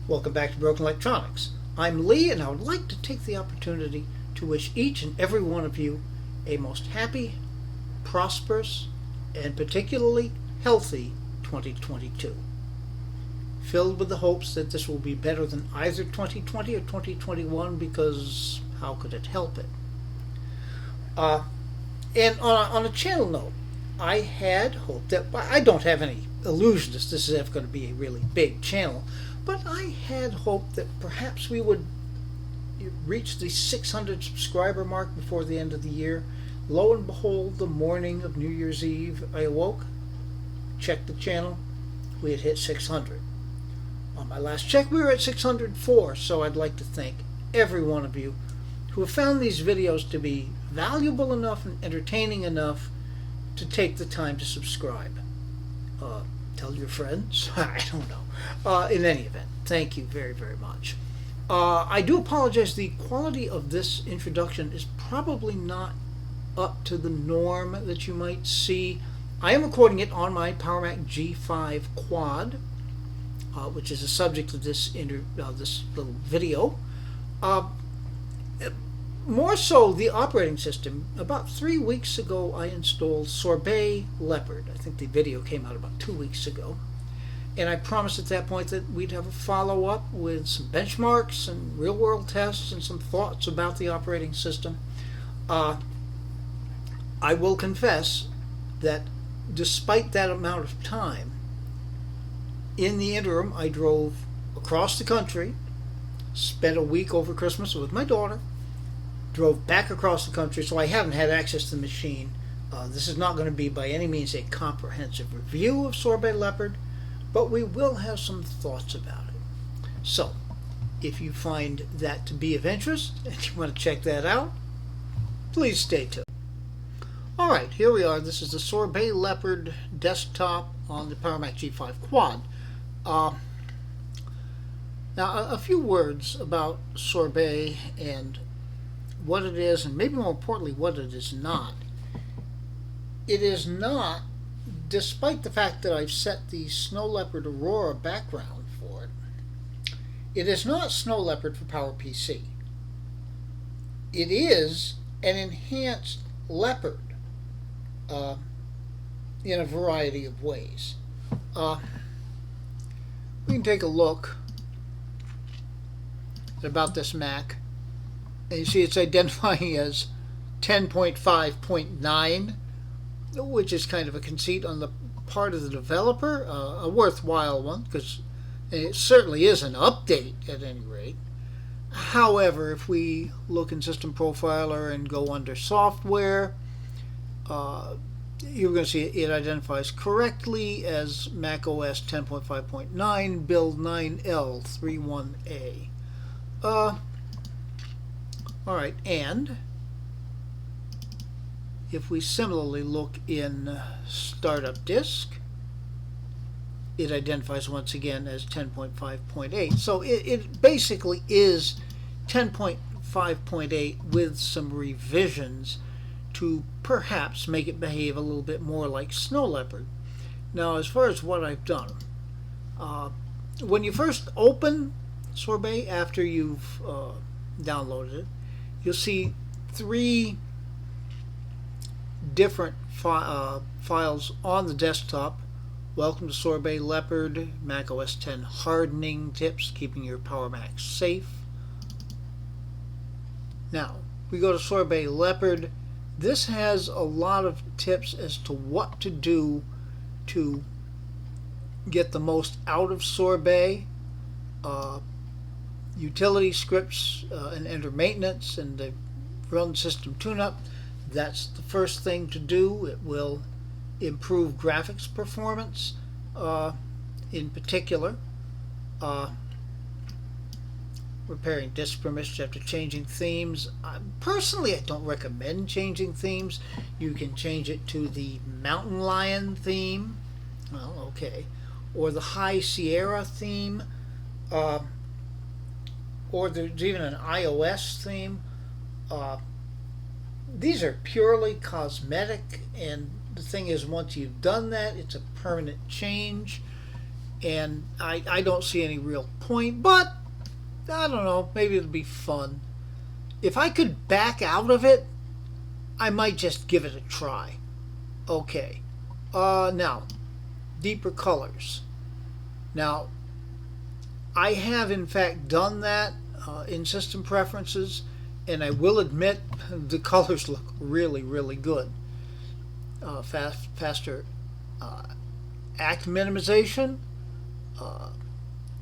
Welcome back to Broken Electronics. I'm Lee, and I would like to take the opportunity to wish each and every one of you a most happy, prosperous, and particularly healthy 2022. Filled with the hopes that this will be better than either 2020 or 2021, because how could it help it? And on a channel note, I had hoped that, I don't have any illusion that this is ever going to be a really big channel, but I had hoped that perhaps we would reach the 600 subscriber mark before the end of the year. Lo and behold, the morning of New Year's Eve, I awoke, checked the channel, we had hit 600. On my last check, we were at 604, so I'd like to thank every one of you who have found these videos to be valuable enough and entertaining enough to take the time to subscribe. Tell your friends. I don't know. In any event, thank you very, very much. I do apologize. The quality of this introduction is probably not up to the norm that you might see. I am recording it on my PowerMac G5 Quad, which is the subject of this little video. More so, the operating system. About 3 weeks ago, I installed Sorbet Leopard. I think the video came out about 2 weeks ago. And I promised at that point that we'd have a follow-up with some benchmarks and real-world tests and some thoughts about the operating system. I will confess that despite that amount of time, in the interim, I drove across the country, spent a week over Christmas with my daughter, drove back across the country, so I haven't had access to the machine. This is not going to be by any means a comprehensive review of Sorbet Leopard, but we will have some thoughts about it. So, if you find that to be of interest and you want to check that out, please stay tuned. Alright, here we are. This is the Sorbet Leopard desktop on the PowerMac G5 Quad. Now, a few words about Sorbet and what it is, and maybe more importantly, what it is not. It is not, despite the fact that I've set the Snow Leopard Aurora background for it, it is not Snow Leopard for PowerPC. It is an enhanced Leopard in a variety of ways. We can take a look about this Mac. And you see it's identifying as 10.5.9, which is kind of a conceit on the part of the developer, a worthwhile one, because it certainly is an update at any rate. However, if we look in System Profiler and go under Software, you're going to see it identifies correctly as macOS 10.5.9, build 9L31A. Alright, and if we similarly look in Startup Disk, it identifies once again as 10.5.8. So it basically is 10.5.8 with some revisions to perhaps make it behave a little bit more like Snow Leopard. Now, as far as what I've done, when you first open Sorbet after you've downloaded it, you'll see three different files on the desktop. Welcome to Sorbet Leopard, macOS 10 hardening tips, keeping your PowerMac safe. Now, we go to Sorbet Leopard. This has a lot of tips as to what to do to get the most out of Sorbet. Utility scripts and enter maintenance and the run system tune-up. That's the first thing to do. It will improve graphics performance in particular. Repairing disk permissions after changing themes. Personally, I don't recommend changing themes. You can change it to the Mountain Lion theme. Well, okay. Or the High Sierra theme. Or there's even an iOS theme. These are purely cosmetic, and the thing is, once you've done that, it's a permanent change. and I don't see any real point, but I don't know, maybe it'll be fun. If I could back out of it, I might just give it a try. Okay. Now, deeper colors. Now, I have in fact done that in system preferences, and I will admit the colors look really, really good. Faster act minimization,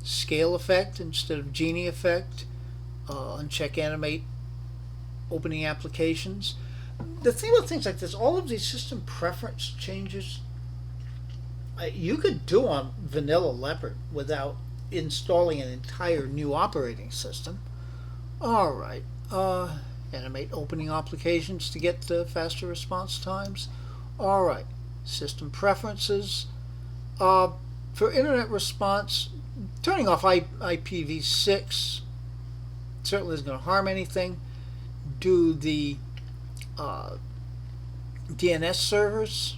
scale effect instead of genie effect, uncheck animate opening applications. The thing about things like this, all of these system preference changes, you could do on vanilla Leopard without installing an entire new operating system. Alright, animate opening applications to get faster response times. Alright, system preferences. For internet response, turning off IPv6 certainly isn't going to harm anything. Do the DNS servers?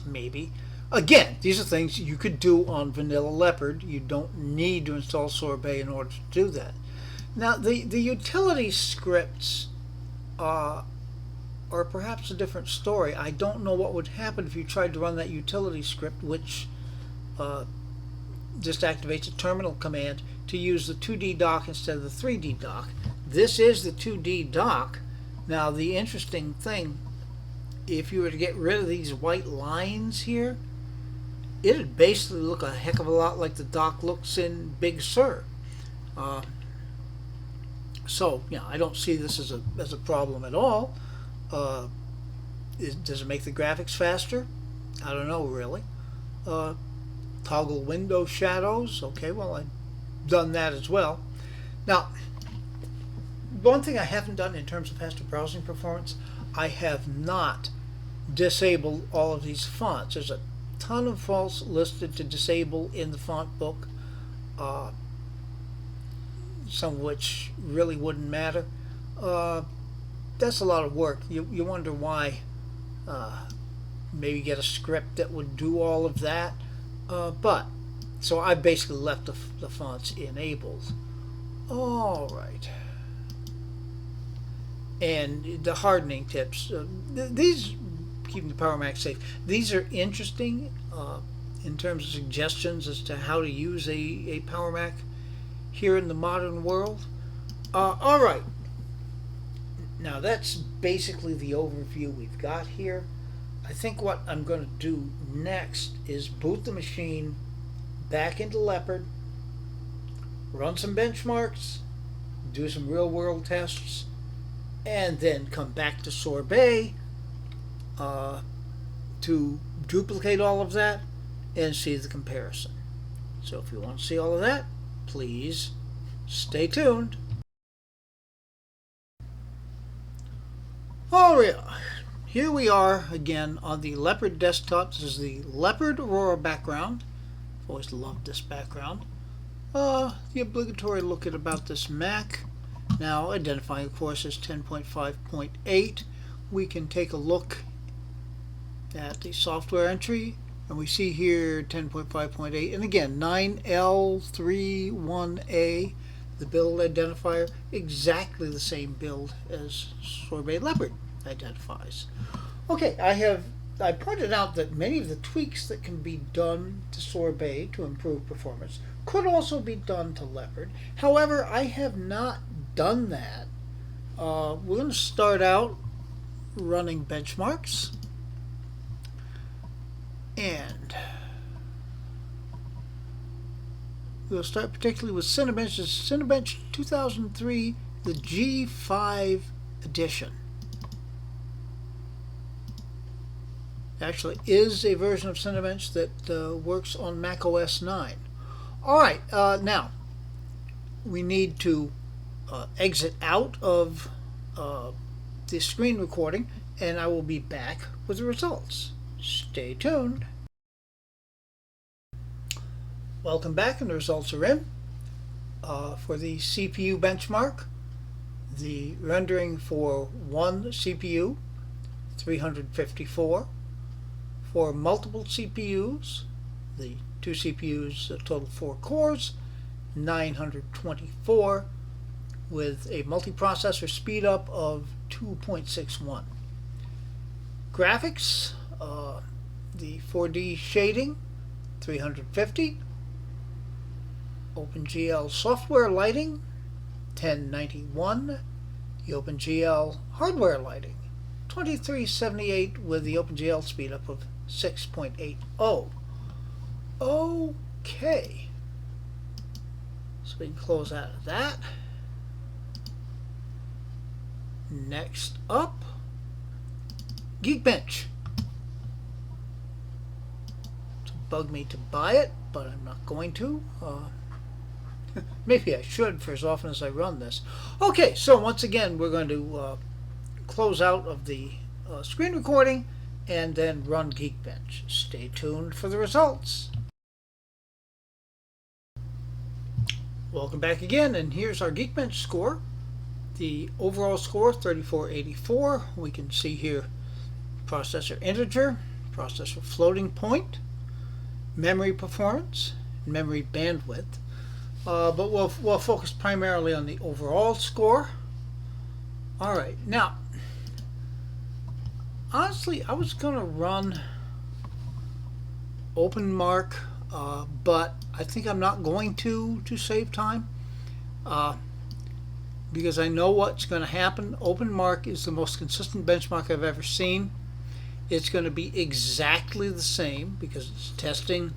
Maybe. Again, these are things you could do on vanilla Leopard. You don't need to install Sorbet in order to do that. Now, the utility scripts are perhaps a different story. I don't know what would happen if you tried to run that utility script, which just activates a terminal command to use the 2D dock instead of the 3D dock. This is the 2D dock. Now, the interesting thing, if you were to get rid of these white lines here, it'd basically look a heck of a lot like the dock looks in Big Sur. So, yeah, I don't see this as a problem at all. Does it make the graphics faster? I don't know, really. Toggle window shadows. Okay, well, I've done that as well. Now, one thing I haven't done in terms of faster browsing performance, I have not disabled all of these fonts. There's a ton of fonts listed to disable in the font book, some of which really wouldn't matter. That's a lot of work. You wonder why. Maybe get a script that would do all of that. But so I basically left the fonts enabled. All right. And the hardening tips. These, keeping the Power Mac safe, these are interesting in terms of suggestions as to how to use a Power Mac here in the modern world. All right. Now that's basically the overview we've got here. I think what I'm going to do next is boot the machine back into Leopard, run some benchmarks, do some real world tests, and then come back to Sorbet to duplicate all of that and see the comparison. So if you want to see all of that, please stay tuned. All right, here we are again on the Leopard desktop. This is the Leopard Aurora background. I've always loved this background. The obligatory look at about this Mac. Now, identifying, of course, as 10.5.8. We can take a look at the software entry, and we see here 10.5.8, and again 9L31A, the build identifier, exactly the same build as Sorbet Leopard identifies. Okay, I pointed out that many of the tweaks that can be done to Sorbet to improve performance could also be done to Leopard. However, I have not done that. We're going to start out running benchmarks, and we'll start particularly with Cinebench. This is Cinebench 2003, the G5 edition. Actually is a version of Cinebench that works on Mac OS 9. Alright, now we need to exit out of the screen recording, and I will be back with the results. Stay tuned. Welcome back, and the results are in. For the CPU benchmark, the rendering for one CPU, 354. For multiple CPUs, the two CPUs, a total 4 cores, 924, with a multiprocessor speed up of 2.61. Graphics, the 4D shading, 350. OpenGL software lighting, 1091. The OpenGL hardware lighting, 2378, with the OpenGL speed up of 6.80. Okay. So we can close out of that. Next up, Geekbench. It's bug me to buy it, but I'm not going to. Maybe I should for as often as I run this. Okay, so once again, we're going to close out of the screen recording and then run Geekbench. Stay tuned for the results. Welcome back again, and here's our Geekbench score. The overall score, 3484. We can see here processor integer, processor floating point, memory performance, memory bandwidth. But we'll focus primarily on the overall score. Alright, now, honestly, I was going to run OpenMark, but I think I'm not going to save time. Because I know what's going to happen. OpenMark is the most consistent benchmark I've ever seen. It's going to be exactly the same because it's testing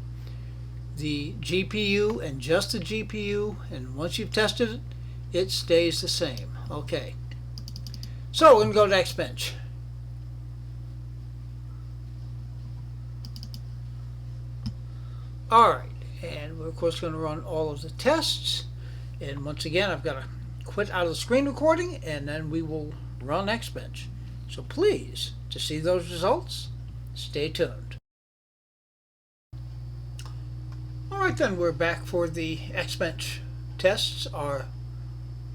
the GPU and just the GPU, and once you've tested it, it stays the same. Okay, so we're going to go to Xbench. Alright, and we're of course going to run all of the tests, and once again I've got to quit out of the screen recording and then we will run Xbench. So please, to see those results, stay tuned. Alright then, we're back for the Xbench tests. Our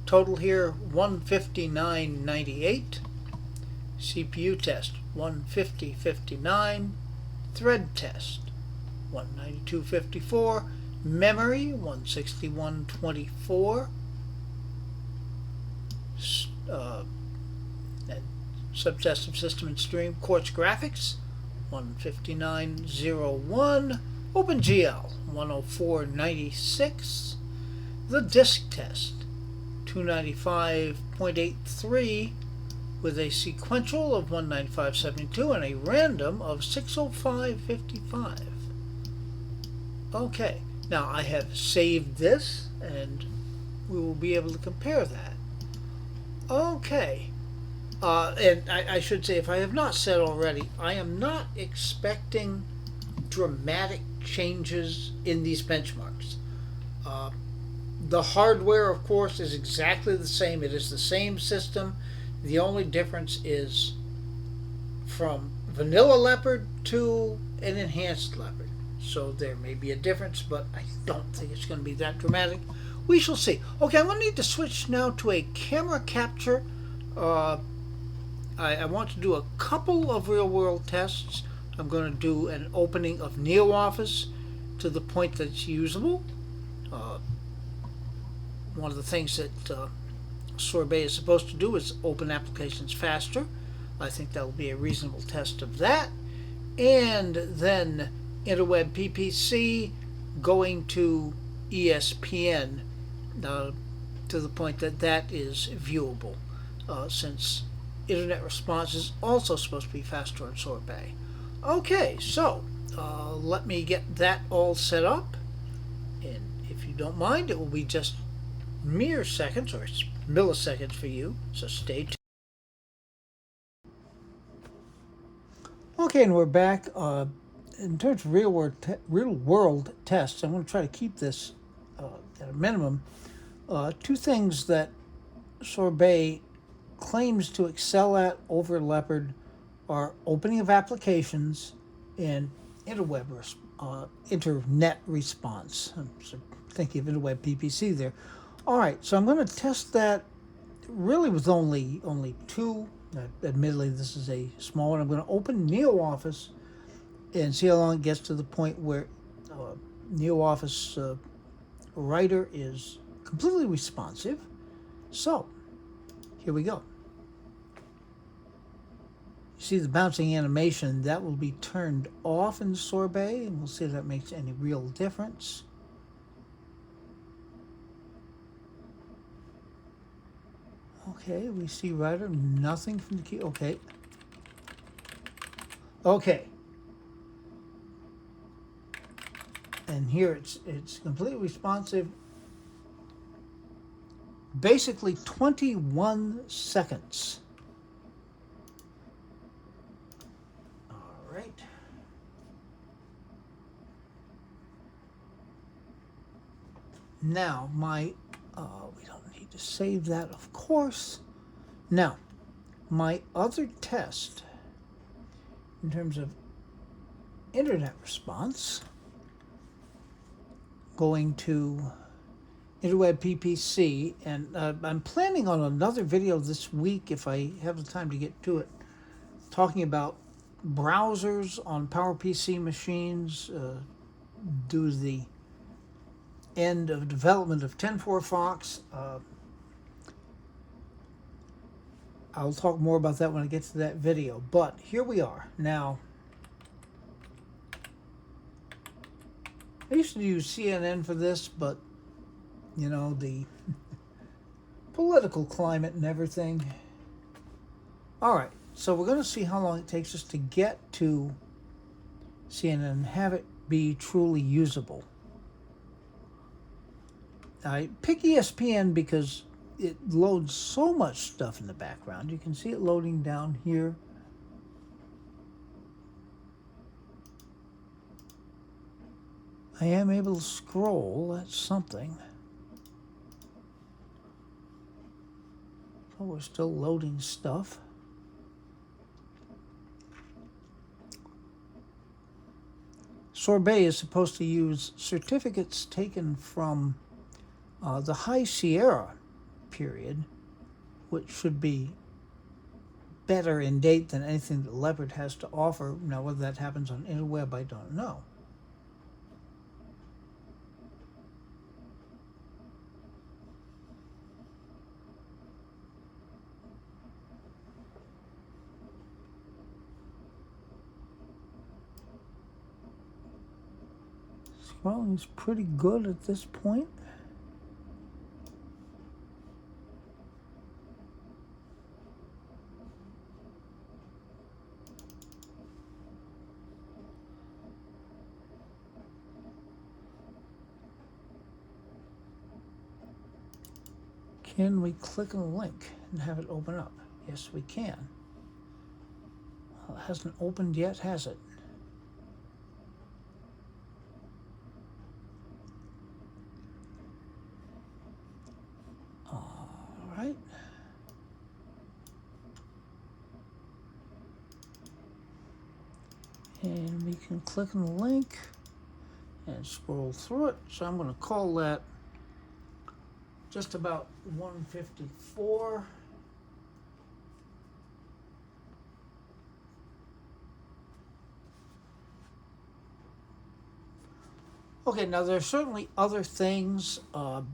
total here, 159.98. CPU test, 150.59. Thread test, 192.54. Memory, 161.24. Subtest of system and stream. Quartz graphics, 159.01. OpenGL, 104.96. The disk test, 295.83, with a sequential of 195.72 and a random of 605.55. Okay, now I have saved this and we will be able to compare that. Okay, and I should say, if I have not said already, I am not expecting dramatic changes in these benchmarks. The hardware, of course, is exactly the same. It is the same system. The only difference is from vanilla Leopard to an enhanced Leopard. So there may be a difference, but I don't think it's going to be that dramatic. We shall see. Okay, I'm going to need to switch now to a camera capture. I want to do a couple of real-world tests. I'm going to do an opening of NeoOffice to the point that it's usable. One of the things that Sorbet is supposed to do is open applications faster. I think that will be a reasonable test of that. And then Interweb PPC going to ESPN to the point that that is viewable, since internet response is also supposed to be faster on Sorbet. Okay, so let me get that all set up, and if you don't mind, it will be just mere seconds, or milliseconds for you, so stay tuned. Okay, and we're back. In terms of real world tests, I'm going to try to keep this at a minimum. Two things that Sorbet claims to excel at over Leopard are opening of applications and internet response. I'm thinking of Interweb PPC there. All right, so I'm going to test that really with only two. Admittedly, this is a small one. I'm going to open NeoOffice and see how long it gets to the point where NeoOffice Writer is completely responsive. So, here we go. You see the bouncing animation, that will be turned off in Sorbet, and we'll see if that makes any real difference. Okay, we see Writer, nothing from the key. Okay. Okay. And here it's completely responsive. Basically 21 seconds. All right. Now, we don't need to save that, of course. Now, my other test in terms of internet response, going to Interweb PPC, and I'm planning on another video this week, if I have the time to get to it, talking about browsers on PowerPC machines due to the end of development of 10.4 Fox. I'll talk more about that when I get to that video, but here we are. Now, I used to use CNN for this, but you know, the political climate and everything. All right, so we're going to see how long it takes us to get to CNN and have it be truly usable. I pick ESPN because it loads so much stuff in the background. You can see it loading down here. I am able to scroll, that's something. Oh, we're still loading stuff. Sorbet is supposed to use certificates taken from the High Sierra period, which should be better in date than anything that Leopard has to offer. Now, whether that happens on Interweb, I don't know. Scrolling is pretty good at this point. Can we click on a link and have it open up? Yes, we can. Well, it hasn't opened yet, has it? All right. And we can click on the link and scroll through it. So I'm going to call that just about 154. Okay, now there are certainly other things. I'll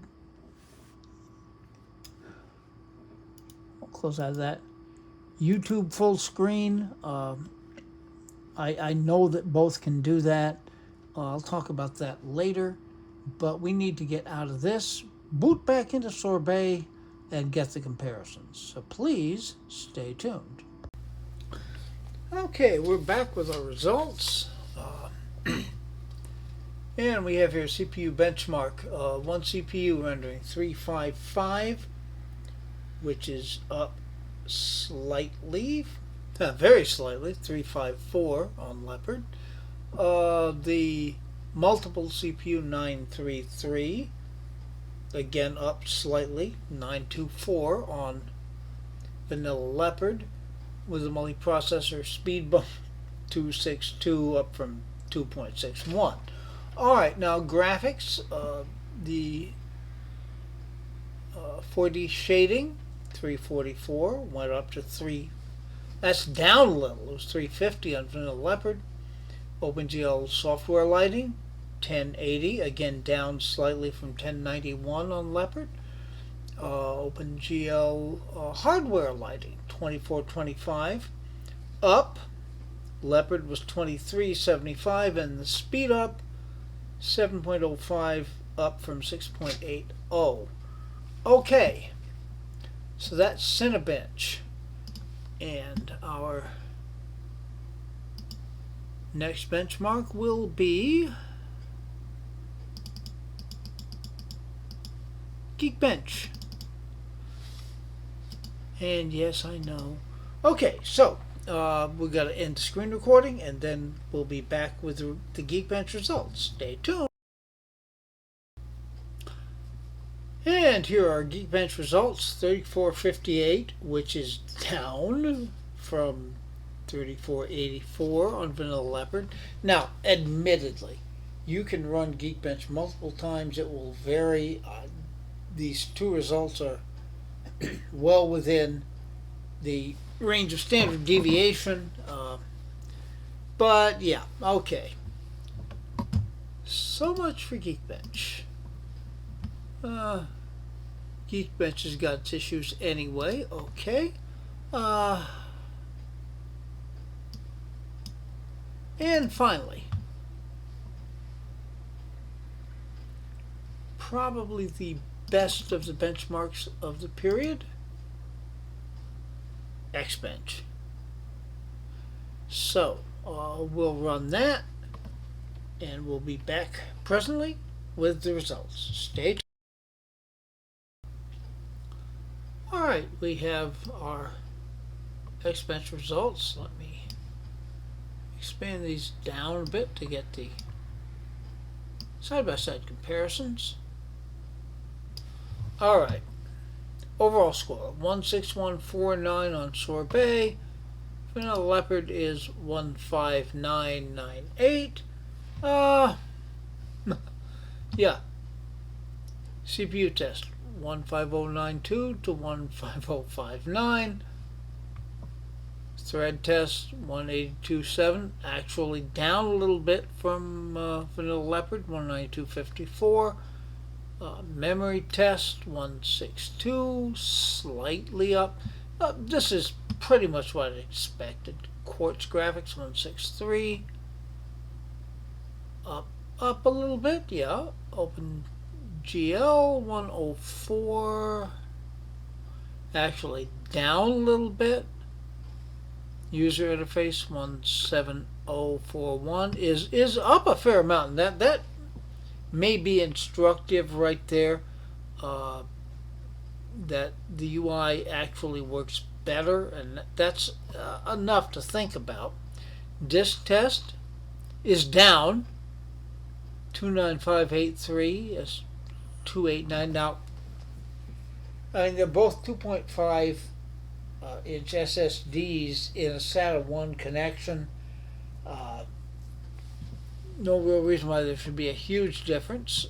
close out of that. YouTube full screen. I know that both can do that. I'll talk about that later. But we need to get out of this, boot back into Sorbet, and get the comparisons. So please stay tuned. Okay, we're back with our results. And we have here CPU benchmark. One CPU rendering 355, which is up slightly, very slightly, 354 on Leopard. The multiple CPU 933, again up slightly, 924 on vanilla Leopard, with the multiprocessor speed bump 262 up from 2.61. Alright, now graphics, the 4D shading 344 went up to 3, that's down a little, it was 350 on vanilla Leopard. OpenGL software lighting 1080, again down slightly from 1091 on Leopard. OpenGL hardware lighting, 2425, up. Leopard was 2375, and the speed up 7.05, up from 6.80. Okay, so that's Cinebench, and our next benchmark will be Geekbench. And yes, I know. Okay, so we've got to end the screen recording, and then we'll be back with the Geekbench results. Stay tuned. And here are Geekbench results. 3458, which is down from 3484 on Vanilla Leopard. Now, admittedly, you can run Geekbench multiple times. It will vary. These two results are well within the range of standard deviation. But yeah, okay. So much for Geekbench. Geekbench has got its issues anyway. Okay. And finally, probably the best of the benchmarks of the period, Xbench. So we'll run that, and we'll be back presently with the results. Stay tuned. Alright, we have our Xbench results. Let me expand these down a bit to get the side-by-side comparisons. Alright, overall score 16149 on Sorbet. Vanilla Leopard is 15998. Yeah. CPU test 15092 to 15059. Thread test 1827, actually down a little bit from Vanilla Leopard 19254. Memory test 162, slightly up. This is pretty much what I expected. Quartz graphics 163, up a little bit, yeah. OpenGL 104, actually down a little bit. User interface 17041 is up a fair amount. That may be instructive right there. That the UI actually works better, and that's enough to think about. Disk test is down 29583 is 289. Now, I mean, they're both 2.5 inch SSDs in a SATA 1 connection. No real reason why there should be a huge difference.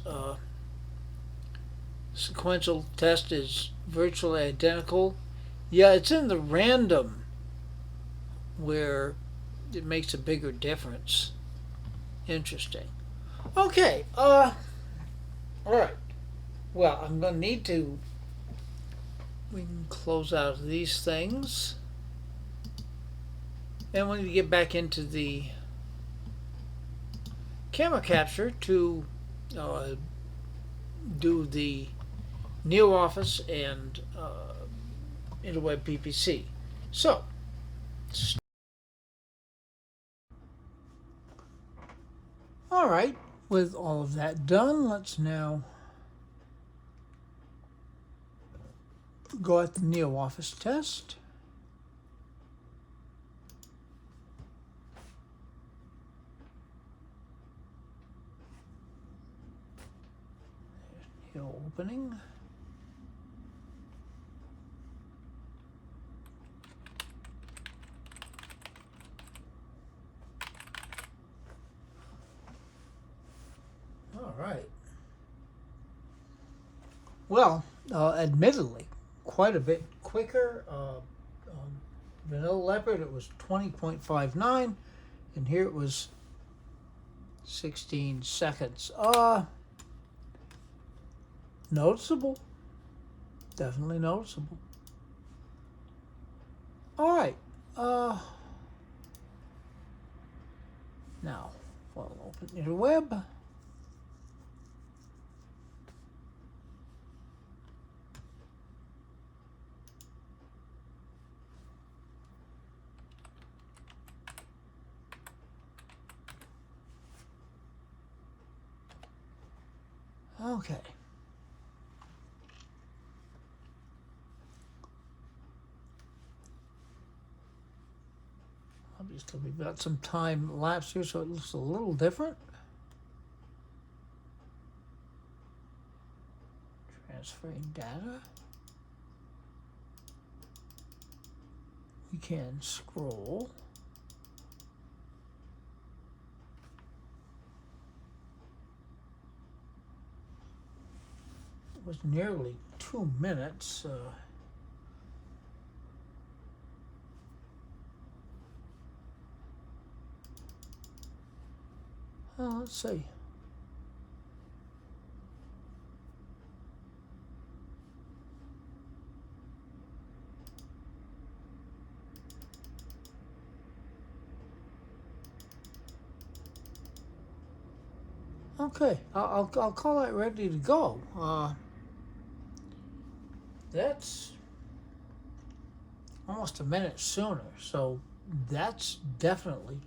Sequential test is virtually identical. Yeah, it's in the random where it makes a bigger difference. Interesting. Okay, alright. Well, I'm going to need to, we can close out these things. And we need to get back into the camera capture to do the NeoOffice and Interweb PPC. So, alright, with all of that done, let's now go at the NeoOffice test. There's Neo opening. All right. Well, admittedly, quite a bit quicker. On Vanilla Leopard, it was 20.59, and here it was 16 seconds. Noticeable. Definitely noticeable. All right. Now, we'll open interweb. Okay. Obviously, we've got some time lapse here, so it looks a little different. Transferring data. We can scroll. It was nearly 2 minutes. Let's see. Okay, I'll call that ready to go. That's almost a minute sooner, so that's definitely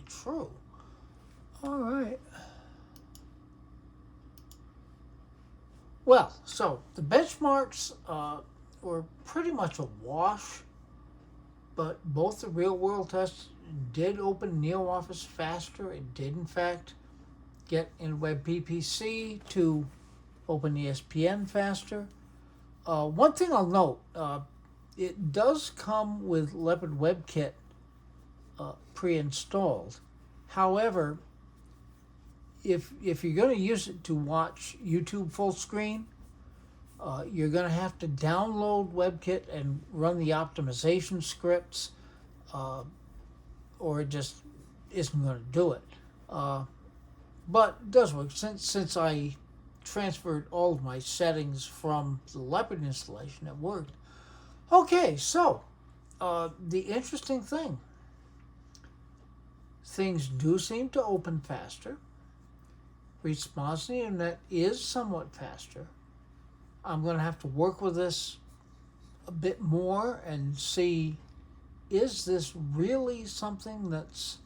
true. All right. Well, so the benchmarks were pretty much a wash, but both the real-world tests did open NeoOffice faster. It did, in fact, get InWeb PPC to open ESPN faster. One thing I'll note, it does come with Leopard WebKit pre-installed. However, if you're going to use it to watch YouTube full screen, you're going to have to download WebKit and run the optimization scripts, or it just isn't going to do it. But it does work. Since I transferred all of my settings from the Leopard installation, it worked. Okay, so the interesting thing, things do seem to open faster. Response to the internet is somewhat faster. I'm going to have to work with this a bit more and see, is this really something that's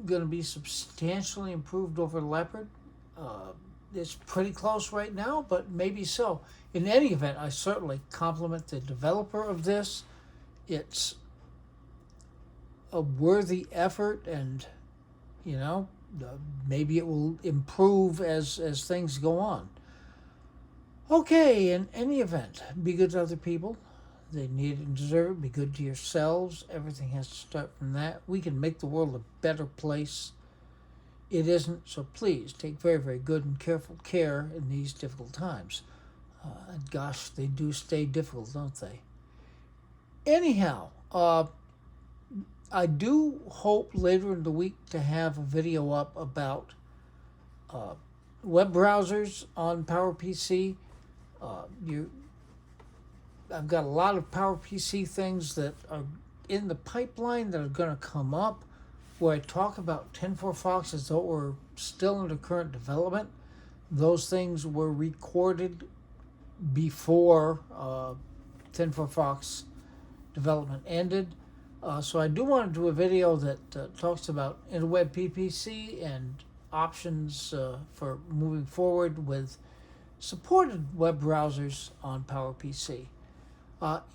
going to be substantially improved over Leopard? It's pretty close right now, but maybe so. In any event, I certainly compliment the developer of this. It's a worthy effort, and maybe it will improve as things go on. Okay, in any event, be good to other people. They need it and deserve it. Be good to yourselves. Everything has to start from that. We can make the world a better place. It isn't, so please take very, very good and careful care in these difficult times. And gosh, they do stay difficult, don't they? Anyhow, I do hope later in the week to have a video up about web browsers on PowerPC. I've got a lot of PowerPC things that are in the pipeline that are going to come up, where I talk about 10.4 Fox as though we're still under current development. Those things were recorded before 10.4 Fox development ended. So I do want to do a video that talks about interweb PPC and options for moving forward with supported web browsers on PowerPC.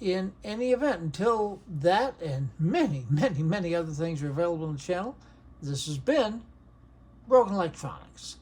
In any event, until that and many, many, many other things are available on the channel, this has been Broken Electronics.